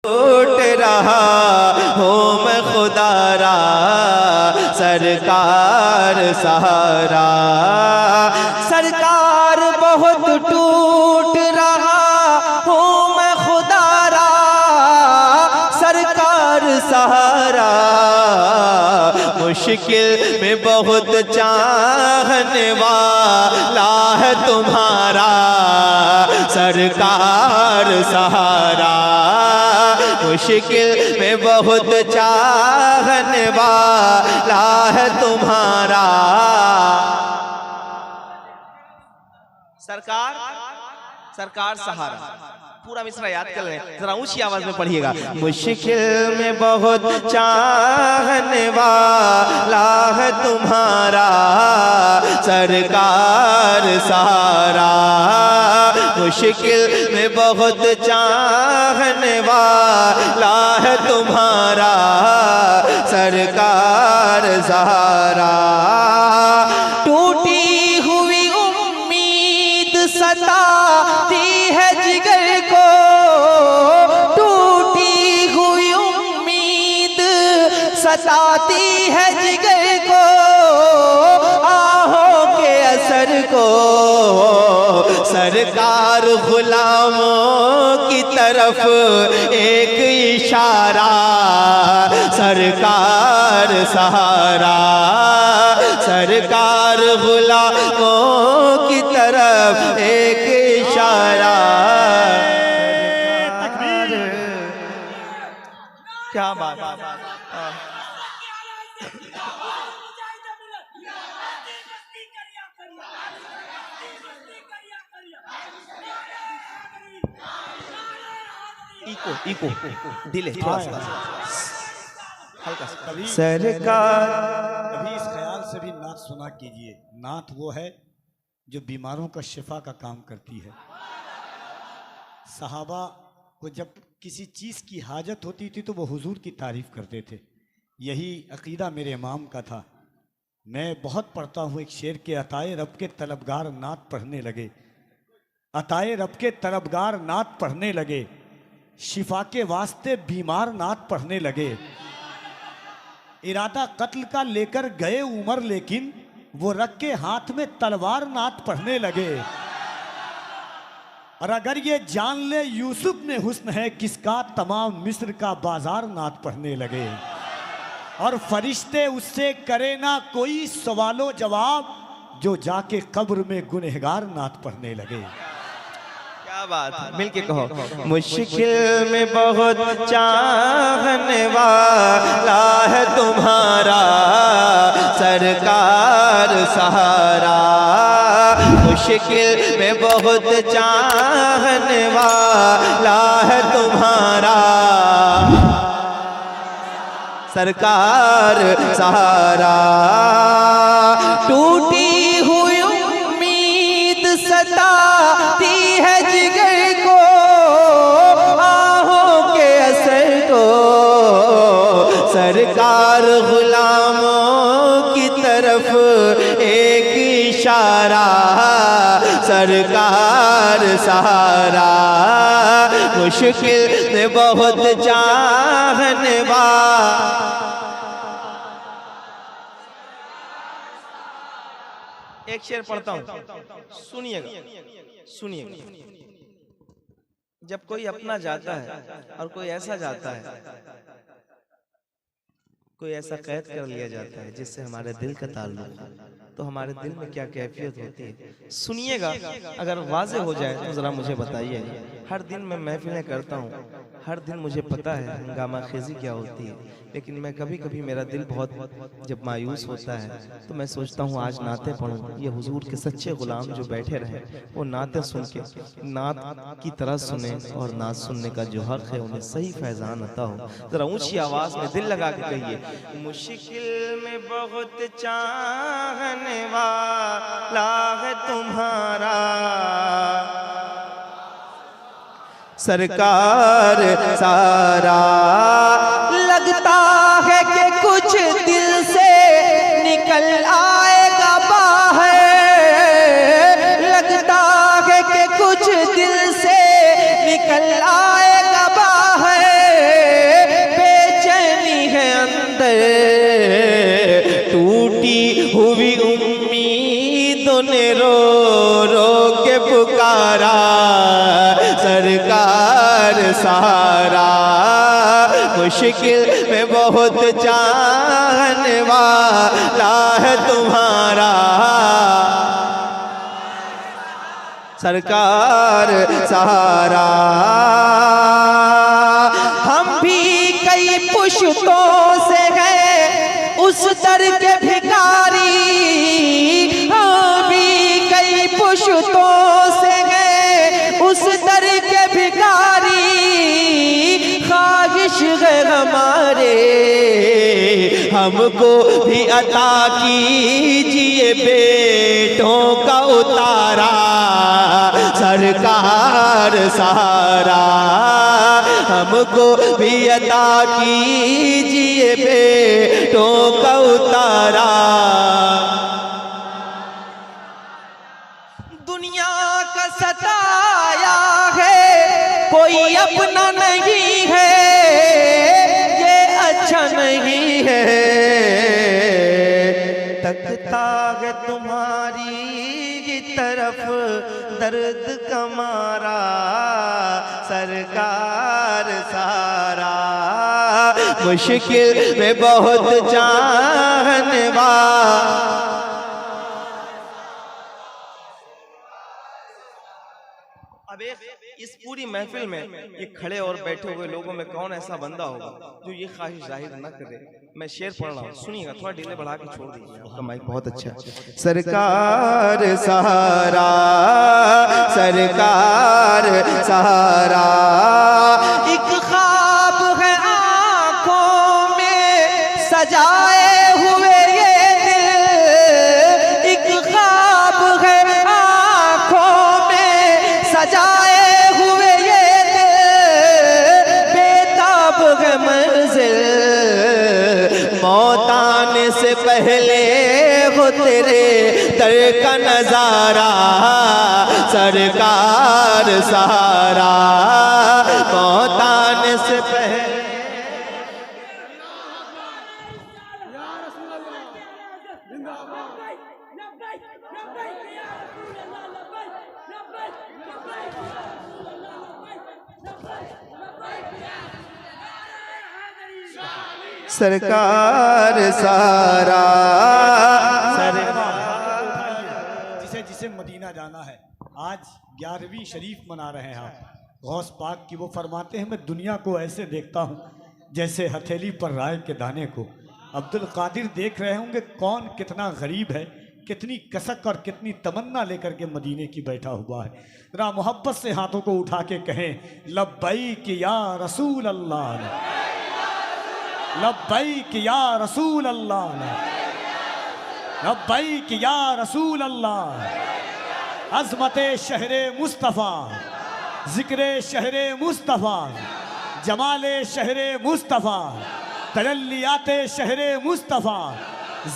लौट रहा हूँ मैं खुदारा सरकार सहारा। सरकार बहुत टूट रहा हूँ मैं खुदारा सरकार सहारा। मुश्किल में बहुत चाहने वाला है तुम्हारा सरकार सहारा। मुश्किल में बहुत चाहने वाला है तुम्हारा सरकार सरकार सहारा। पूरा मिसरा याद कर लें, जरा ऊंची आवाज में पढ़िएगा। मुश्किल में बहुत चाहने वाला है तुम्हारा सरकार सहारा। मुश्किल में बहुत चाहने वाला है तुम्हारा सरकार सहारा। टूटी हुई उम्मीद सताती है जिगर को, टूटी हुई उम्मीद सताती है जिगर को। आहों के असर को सरकार गुलामों की तरफ एक इशारा सरकार सहारा। सरकार गुलामों की तरफ एक इशारा। क्या बात इको दिले थोड़ा सा हल्का सा। सरकार कभी इस ख्याल से भी नात सुना कीजिए। नात वो है जो बीमारों का शिफा का काम करती है। सहाबा को जब किसी चीज़ की हाजत होती थी तो वो हुजूर की तारीफ करते थे। यही अकीदा मेरे इमाम का था। मैं बहुत पढ़ता हूँ एक शेर के, अताए रब के तलबगार नात पढ़ने लगे, अताए रब के तलबगार नात पढ़ने लगे, शिफा के वास्ते बीमार नात पढ़ने लगे। इरादा कत्ल का लेकर गए उमर लेकिन वो रख के हाथ में तलवार नात पढ़ने लगे। और अगर ये जान ले यूसुफ में हुस्न है किसका, तमाम मिस्र का बाजार नात पढ़ने लगे। और फरिश्ते उससे करे ना कोई सवालो जवाब, जो जाके कब्र में गुनहगार नात पढ़ने लगे। क्या बात, मिलके कहो। मुश्किल में बहुत चाहने वाला है तुम्हारा सरकार सहारा। मुश्किल में बहुत चाहने वाला है तुम्हारा सरकार सहारा। टूटी हुई उम्मीद सताती है जिगर को, आहों के असर को सरकार गुलामों की तरफ एक इशारा सरकार सहारा। मुश्किल में बहुत चाहने वाला। एक शेर पढ़ता हूँ, सुनिएगा सुनिएगा। जब कोई अपना जाता है और कोई ऐसा जाता है, कोई ऐसा कैद कर लिया जाता है जिससे हमारे दिल का ताल्लुक है, तो हमारे दिल में क्या कैफियत होती है सुनिएगा। अगर वाज़े हो जाए तो ज़रा मुझे बताइए। हर दिन मैं महफिलें करता हूँ, हर दिन मुझे पता है हंगामा खेजी क्या होती है, लेकिन मैं कभी कभी मेरा दिल बहुत जब मायूस होता है तो मैं सोचता हूँ आज नाते पढ़ूँ। ये हुजूर के सच्चे गुलाम जो बैठे रहे वो नाते सुन के नात की तरह सुने और नात सुनने का जो हक है उन्हें सही फैजान अता हो। ज़रा ऊंची आवाज़ में दिल लगा के कहिए। मुश्किल में बहुत चाहने वाला है तुम्हारा सरकार सारा। लगता है कि कुछ दिल से निकल आएगा बाहर, लगता है कि कुछ दिल से निकल आएगा बाहर। सहारा, मुश्किल में बहुत चाहने वाला है तुम्हारा। सरकार सहारा, हम भी कई पुश्तों से हैं उस दर के भिखारी, हम भी कई पुश्तों से हैं उस दर के भिखारी। ख्वाहिश है हमारे, हमको भी अता कीजिए बेटों का उतारा। सरकार सहारा, हमको भी अता कीजिए बेटों का उतारा। दुनिया का सताया है कोई अपना नहीं है, ये अच्छा नहीं है। तकता है तुम्हारी तरफ दर्द कमारा। सरकार सहारा, मुश्किल में बहुत चाहने वाला। अब इस पूरी महफिल में ये खड़े और बैठे हुए लोगों में कौन ऐसा बंदा होगा जो ये ख्वाहिश जाहिर न करे। मैं शेर पढ़ रहा हूँ, सुनिएगा, थोड़ा डिले बढ़ा के छोड़ दीजिए, आपका माइक बहुत अच्छा है। सरकार सहारा, सरकार सहारा, एक ख्वाब है आंखों में सजाए हुए ये दिल, एक ख्वाब है आंखों में सजाए हुए ये दिल, बेताब है मंजिल मौत आने से पहले हो तेरे दर का नजारा। सरकार सहारा, मौत आने से पहले। सरकार सहारा, जिसे जिसे मदीना जाना है। आज 11वीं शरीफ मना रहे हैं आप। गौस पाक की वो फरमाते हैं, मैं दुनिया को ऐसे देखता हूँ जैसे हथेली पर राय के दाने को। अब्दुल कादिर देख रहे होंगे कौन कितना गरीब है, कितनी कसक और कितनी तमन्ना लेकर के मदीने की बैठा हुआ है। जरा मोहब्बत से हाथों को उठा के कहें, लब्बैक या रसूल अल्लाह, लब्बैक या रसूल अल्लाह, लब्बैक या रसूल अल्लाह। अज़मते शहरे मुस्तफ़ा, ज़िक्रे शहरे मुस्तफ़ा, जमाले शहरे मुस्तफ़ा, तजल्लियाते शहरे मुस्तफ़ा,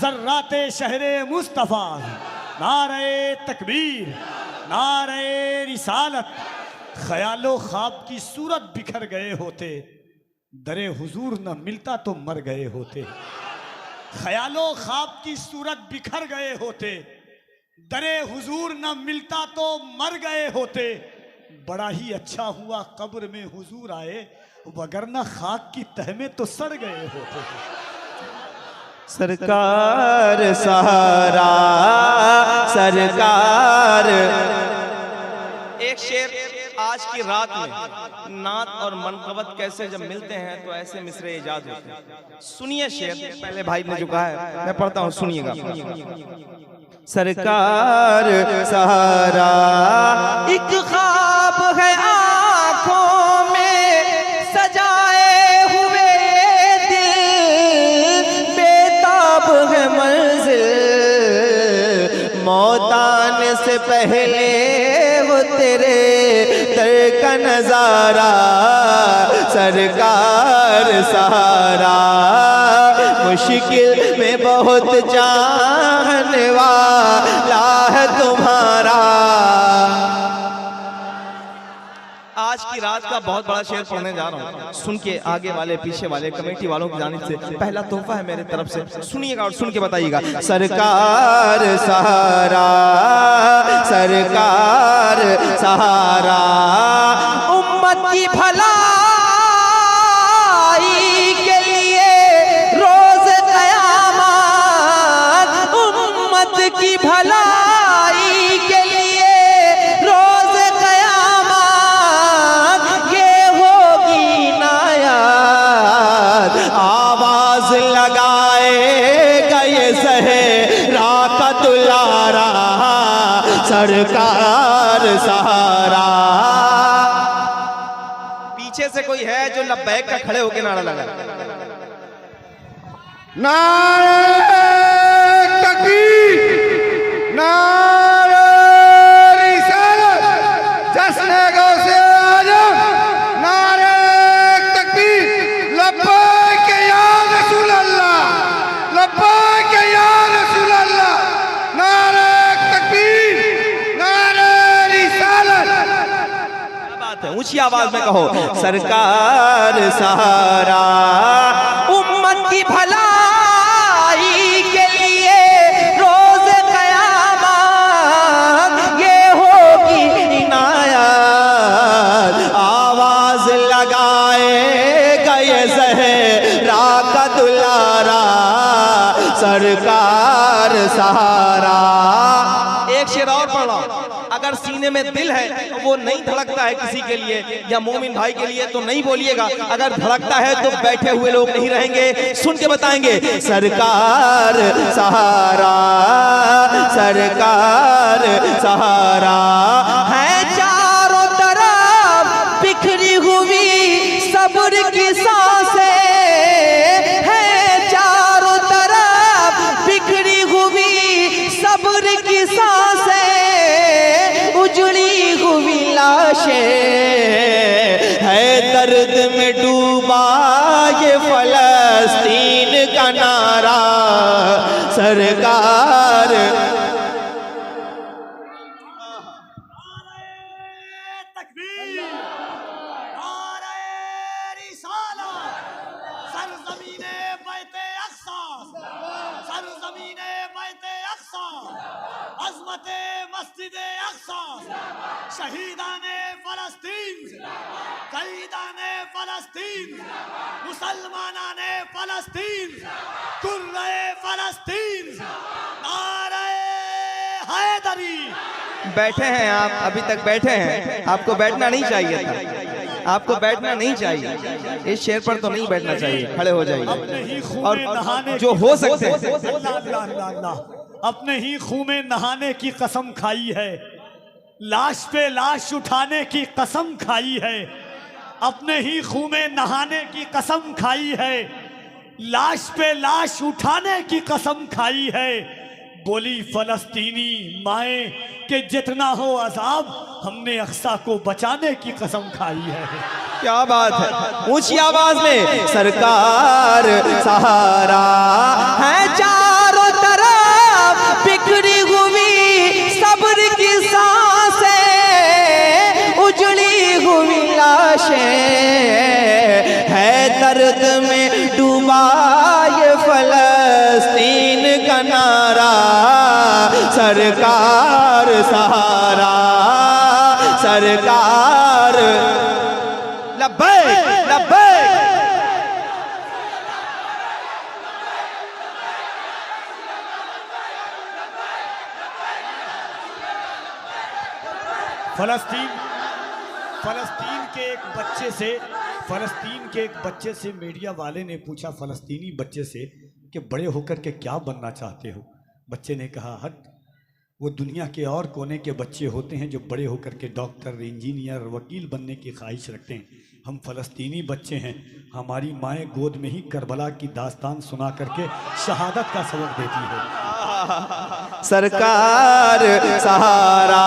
ज़र्राते शहरे मुस्तफ़ा। नारे तकबीर, नारे रिसालत। ख्यालो ख्वाब की सूरत बिखर गए होते, दरे हुजूर न मिलता तो मर गए होते। ख्यालो ख्वाब की सूरत बिखर गए होते, दरे हुजूर न मिलता तो मर गए होते। बड़ा ही अच्छा हुआ कब्र में हुजूर आए, वगरना खाक की तह में तो सड़ गए होते। सरकार सहारा, सरकार। एक शेर, आज की रात में नात और मनकबत कैसे जब मिलते हैं तो ऐसे मिसरे इजाद होते हैं। सुनिए शेर, पहले भाई ने जो कहा है मैं पढ़ता हूँ, सुनिएगा। सरकार सहारा, एक ख्वाब है आंखों में सजाए हुए दिल, बेताब है मंजिल मौत आने से पहले वो तेरे दर का नजारा। सरकार सहारा, मुश्किल में बहुत चाहने वाला है तुम्हारा। आज की रात का बहुत बड़ा शेर पढ़ने जा रहा हूँ, सुन के आगे वाले पीछे वाले कमेटी वालों की जानिब से पहला तोहफा है मेरे तरफ से। सुनिएगा और सुन के बताइएगा। सरकार सहारा, सरकार सहारा, उम्मत की भलाई है जो लब्बैक का खड़े होके नारा लगा। नारे तकबीर, नारे रिसालत, जश्न गौसे आजम, नारे तकबीर, लब्बैक या रसूल अल्लाह, लब्बैक या रसूल अल्लाह, नारे तकबीर, नारे रिसालत। क्या बात है, ऊंची आवाज में कहो। सरकार सहारा उम्मत की भलाई के लिए रोज कयामत ये होगी इनायत। आवाज लगाएगा ये ज़हरा का दुलारा, सरकार सहारा। एक शेर और पढ़ रहा हूं। अगर सीने में दिल है तो वो नहीं धड़कता है किसी के लिए या मोमिन भाई के लिए तो नहीं बोलिएगा, अगर धड़कता है तो बैठे हुए लोग नहीं रहेंगे, सुन के बताएंगे। सरकार सहारा, सरकार सहारा है चारों तरफ बिखरी हुई सब्र की सांसें, है चारों तरफ बिखरी हुई सब्र की सांसें, उजड़ी हुई लाशें, है दर्द में डूबा ये फलस्तीन का नारा, सरकार। तकबीर, नारे रिसालत, सरज़मीने बैते अक़सा, सरज़मीने बैते अक़सा, अज़मते मस्जिदे अक़सा, शहीदाने फ़लस्तीन, शहीदाने फ़लस्तीन, मुसलमानाने फ़लस्तीन, कुर्रे फ़लस्तीन, नारे हैदरी। बैठे हैं आप, अभी तक बैठे हैं, आपको बैठना नहीं चाहिए था, आपको बैठना नहीं चाहिए, इस शेर पर तो नहीं बैठना चाहिए, खड़े हो जाइए। और जो हो सकते हैं, अपने ही खून में नहाने की कसम खाई है, लाश पे लाश उठाने की कसम खाई है, अपने ही खून में नहाने की कसम खाई है, लाश पे लाश उठाने की कसम खाई है। बोली फलस्तीनी माए कि जितना हो अजाब, हमने अक्सा को बचाने की कसम खाई है। क्या बात है, ऊंची आवाज में। सरकार सहारा है चारों तरफ बिखरी हुई सब्र की सांसें, उजड़ी हुई लाशें, है दर्द में डूबा ये फलस्तीन का नारा, सरकार सहारा, सरकार। लब्बैक लब्बैक। फलस्तीन के एक बच्चे से मीडिया वाले ने पूछा, फलस्तीनी बच्चे से, कि बड़े होकर के क्या बनना चाहते हो। बच्चे ने कहा, हट, वो दुनिया के और कोने के बच्चे होते हैं जो बड़े होकर के डॉक्टर, इंजीनियर, वकील बनने की ख्वाहिश रखते हैं। हम फलस्तीनी बच्चे हैं, हमारी माएँ गोद में ही करबला की दास्तान सुना करके शहादत का सबक देती है। सरकार सहारा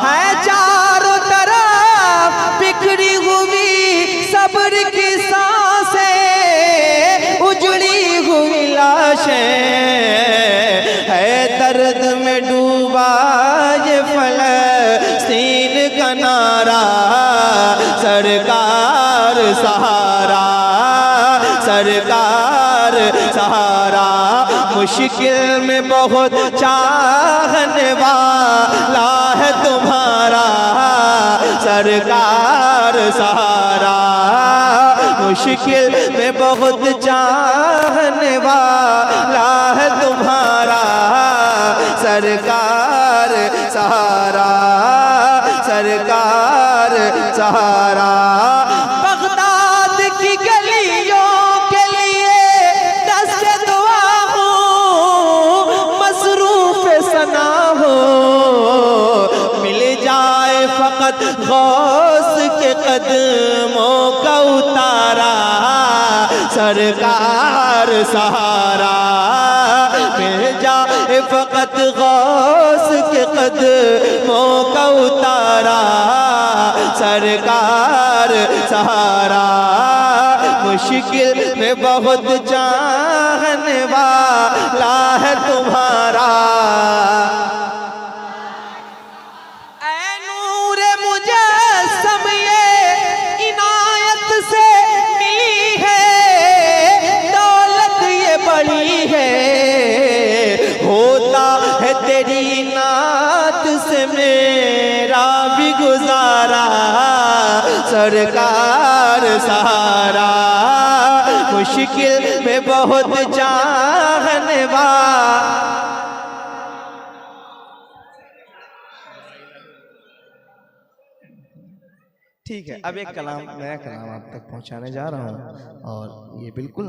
है चारों तरफ बिखरी हुई सब्र की सांसें, उजड़ी हुई लाशें, है दर्द में डूबा ये फलस्तीन का नारा, सरकार सहारा, सरकार सहारा। मुश्किल में बहुत चाहने वाला है तुम्हारा, सरकार सहारा। मुश्किल में बहुत चाहने वाला है तुम्हारा, सरकार सहारा, सरकार सहारा। बगदाद की गलियों के लिए दस्त दुआ हो, मसरूफ सना हो, मिल जाए फकत गौस के कदमों का उतारा, सरकार सहारा मिल जाए फकत गौस के कदमों का उतारा, सरकार सहारा मुश्किल में बहुत चाहने वाला है तुम्हारा। तेरी नात से मेरा भी गुजारा, सरकार सहारा मुश्किल में बहुत चाहने वाला। ठीक है, अब एक कलाम, नया कलाम आप तक पहुंचाने जा रहा हूं और ये बिल्कुल